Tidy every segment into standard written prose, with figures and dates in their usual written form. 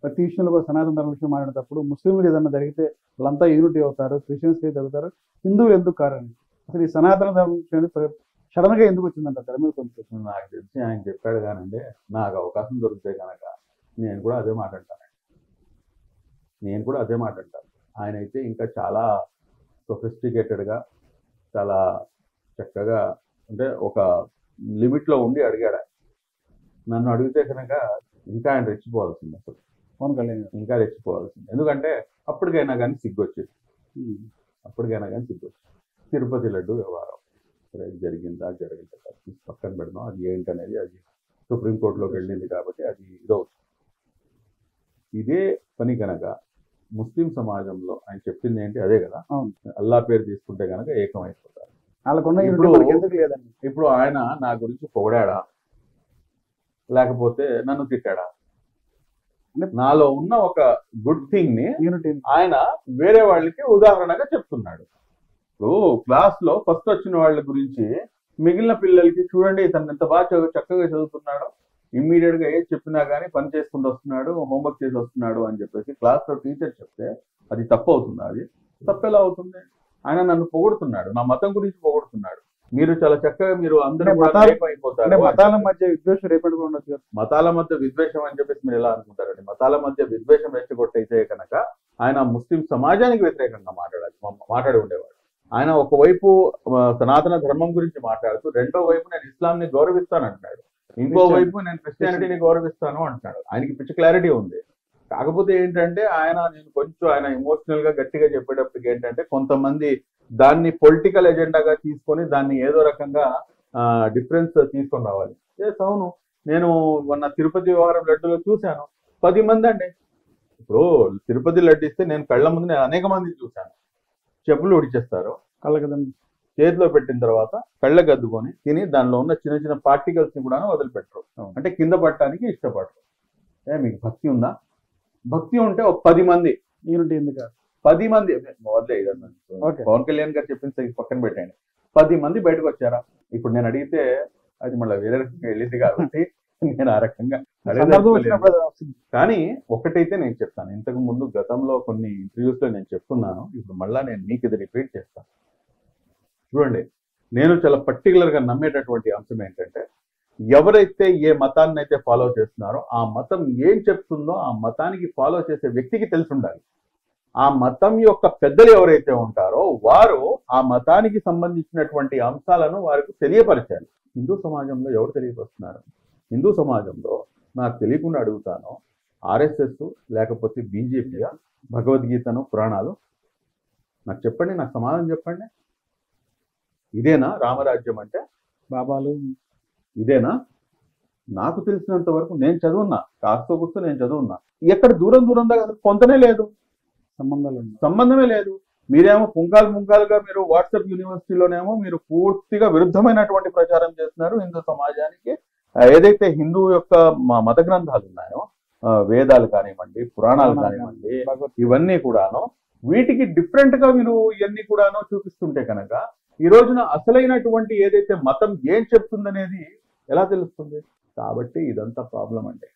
ప్రతి విషయంలో కూడా సనాతన ధర్మ విషయం మాట్లాడేటప్పుడు ముస్లింలకు ఏదైనా జరిగితే వాళ్ళంతా యూనిటీ అవుతారు, క్రిస్టియన్స్కి జరుగుతారు, హిందువులు ఎందుకు కారని. అసలు ఈ సనాతన ధర్మం విషయాన్ని సడన్ గా ఎందుకు వచ్చిందంట తెర మీద కొంచెం? నాకు తెలిసి ఆయన చెప్పాడు కానండి, నాకు అవకాశం దొరికితే కనుక నేను కూడా అదే మాట అంటాను. ఆయన అయితే ఇంకా చాలా సొఫిస్టికేటెడ్గా, చాలా చక్కగా, అంటే ఒక లిమిట్లో ఉండి అడిగాడు. నన్ను అడిగితే కనుక ఇంకా ఆయన రెచ్చిపోవాల్సింది, అసలు పవన్ కళ్యాణ్ ఇంకా రెచ్చిపోవాల్సింది. ఎందుకంటే అప్పటికైనా కానీ సిగ్గొచ్చేది. తిరుపతి లడ్డు వ్యవహారం జరిగిందా జరగలేదా పక్కన పెడదాం, అది ఏంటనేది అది సుప్రీంకోర్టులోకి వెళ్ళింది కాబట్టి అది ఇదవుతుంది. ఇదే పని కనుక ముస్లిం సమాజంలో ఆయన చెప్పింది ఏంటి అదే కదా, అల్లా పేరు తీసుకుంటే కనుక ఏకమైపోతారు. ఇప్పుడు ఆయన నా గురించి పొగిడాడా లేకపోతే నన్ను తిట్టాడా? నాలో ఉన్న ఒక గుడ్ థింగ్ ని ఆయన వేరే వాళ్ళకి ఉదాహరణగా చెప్తున్నాడు. ఇప్పుడు క్లాస్ లో ఫస్ట్ వచ్చిన వాళ్ళ గురించి మిగిలిన పిల్లలకి చూడండి ఇతను ఎంత బాగా చక్కగా చదువుతున్నాడో, ఇమ్మీడియట్ గా ఏది చెప్పినా కానీ పని చేసుకుంటూ వస్తున్నాడు, హోంవర్క్ చేసి వస్తున్నాడు అని చెప్పేసి క్లాస్ లో టీచర్ చెప్తే అది తప్పు అవుతుందా? అది తప్పెలా అవుతుంది? ఆయన నన్ను పొగుడుతున్నాడు, నా మతం గురించి పొగుడుతున్నాడు. మీరు చాలా చక్కగా మీరు అందరూ అయిపోతారు. మతాల మధ్య విద్వేషం రేపటి ఉండొచ్చు. మతాల మధ్య విద్వేషం అని చెప్పేసి మీరు ఎలా అనుకుంటారండి? మతాల మధ్య విద్వేషం రెచ్చగొట్టయితే కనుక ఆయన ముస్లిం సమాజానికి వ్యతిరేకంగా మాట్లాడి ఉండేవాడు. ఆయన ఒకవైపు సనాతన ధర్మం గురించి మాట్లాడుతూ రెండో వైపు నేను ఇస్లాంని గౌరవిస్తాను అంటున్నాడు, ఇంకో వైపు నేను క్రిస్టియానిటీని గౌరవిస్తాను అంటున్నాడు. ఆయనకి పిచ్చి క్లారిటీ ఉంది. కాకపోతే ఏంటంటే ఆయన ఎమోషనల్ గా గట్టిగా చెప్పేటప్పటికి ఏంటంటే కొంతమంది దాన్ని పొలిటికల్ ఎజెండాగా తీసుకొని దాన్ని ఏదో రకంగా డిఫరెన్స్ తీసుకొని రావాలి. అవును, నేను మొన్న తిరుపతి వ్యవహారం లడ్డులో చూశాను, 10 మంది అండి. ఇప్పుడు తిరుపతి లడ్డు ఇస్తే నేను కళ్ళ ముందు నేను అనేక మంది చూశాను. చెప్పులు ఉడిచేస్తారు, కళ్ళకదండి చేతిలో పెట్టిన తర్వాత కళ్ళకు అద్దుకొని తిని దానిలో ఉన్న చిన్న చిన్న పార్టికల్స్ ని కూడా వదిలిపెట్టరు. అంటే కింద పట్టడానికి ఇష్టపడరు. మీకు భక్తి ఉందా? భక్తి ఉంటే ఒక 10 మంది యూనిటీ ఎందుకు? 10 మంది పవన్ కళ్యాణ్ గారు చెప్పిన పక్కన పెట్టండి, 10 మంది బయటకు వచ్చారా? ఇప్పుడు నేను అడిగితే అది మళ్ళీ వేరే రకంగా వెళ్ళింది కాబట్టి నేను ఆ రకంగా కానీ ఒకటైతే నేను చెప్తాను, ఇంతకు ముందు గతంలో కొన్ని ఇంటర్వ్యూస్ లో నేను చెప్తున్నాను, ఇప్పుడు మళ్ళా నేను మీకు ఇది రిపీట్ చేస్తాను. చూడండి, నేను చాలా పర్టికులర్ గా నమ్మేటటువంటి అంశం ఏంటంటే, ఎవరైతే ఏ మతాన్ని అయితే ఫాలో చేస్తున్నారో ఆ మతం ఏం చెప్తుందో ఆ మతానికి ఫాలో చేసే వ్యక్తికి తెలిసి ఉండాలి. ఆ మతం యొక్క పెద్దలు ఎవరైతే ఉంటారో వారు ఆ మతానికి సంబంధించినటువంటి అంశాలను వారికి తెలియపరచాలి. హిందూ సమాజంలో ఎవరు తెలియపరుస్తున్నారు? హిందూ సమాజంలో నాకు తెలియకుండా అడుగుతాను, ఆర్ఎస్ఎస్ లేకపోతే బీజేపీయా, భగవద్గీతను, పురాణాలు? నాకు చెప్పండి, నాకు సమాధానం చెప్పండి. ఇదేనా రామరాజ్యం అంటే? బాబాలు ఇదేనా? నాకు తెలిసినంత వరకు నేను చదువున్నా, కాస్తో కూర్చో నేను చదువున్నా. ఎక్కడ దూరంగా పొందనే లేదు, సంబంధమే లేదు. మీరేమో పుంకాలుగా మీరు వాట్సాప్ యూనివర్సిటీలోనేమో మీరు పూర్తిగా విరుద్ధమైనటువంటి ప్రచారం చేస్తున్నారు. హిందూ సమాజానికి ఏదైతే హిందూ యొక్క మత గ్రంథాలు ఉన్నాయో, వేదాలు కానివ్వండి, పురాణాలు కానివ్వండి, ఇవన్నీ కూడాను వీటికి డిఫరెంట్ గా మీరు ఇవన్నీ కూడాను చూపిస్తుంటే కనుక ఈ రోజున అసలైనటువంటి ఏదైతే మతం ఏం చెప్తుందనేది ఎలా తెలుస్తుంది? కాబట్టి ఇదంతా ప్రాబ్లం అండి.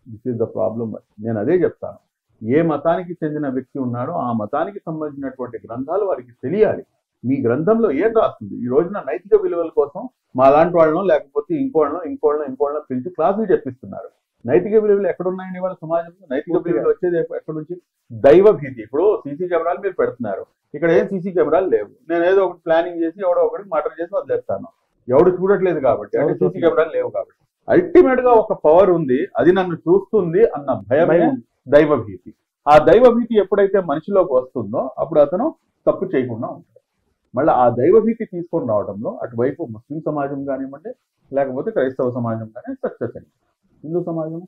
This is the problem. నేను అదే చెప్తాను, ఏ మతానికి చెందిన వ్యక్తి ఉన్నాడో ఆ మతానికి సంబంధించినటువంటి గ్రంథాలు వారికి తెలియాలి. మీ గ్రంథంలో ఏం రాస్తుంది? ఈ రోజున నైతిక విలువల కోసం మా లాంటి వాళ్ళను లేకపోతే ఇంకోళ్ళను పిలిచి క్లాసులు చెప్పిస్తున్నారు. నైతిక విలువలు ఎక్కడున్నాయండి వాళ్ళ సమాజంలో? నైతిక విలువలు వచ్చేది ఎక్కడి నుంచి? దైవ భీతి. ఇప్పుడు సీసీ కెమెరాలు మీరు పెడుతున్నారు, ఇక్కడ ఏం సీసీ కెమెరాలు లేవు. నేను ఏదో ఒకటి ప్లానింగ్ చేసి ఎవడో ఒకటి మర్డర్ చేసి వదిలేస్తాను, ఎవడు చూడట్లేదు కాబట్టి, అంటే సీసీ కెమెరాలు లేవు కాబట్టి. అల్టిమేట్ గా ఒక పవర్ ఉంది, అది నన్ను చూస్తుంది అన్న భయమే దైవ భీతి. ఆ దైవ భీతి ఎప్పుడైతే మనిషిలోకి వస్తుందో అప్పుడు అతను తప్పు చేయకుండా ఉంటాడు. మళ్ళీ ఆ దైవ భీతి తీసుకొని రావడంలో అటువైపు ముస్లిం సమాజం కానివ్వండి, లేకపోతే క్రైస్తవ సమాజం కానీ సక్సెస్ అయింది. హిందూ సమాజం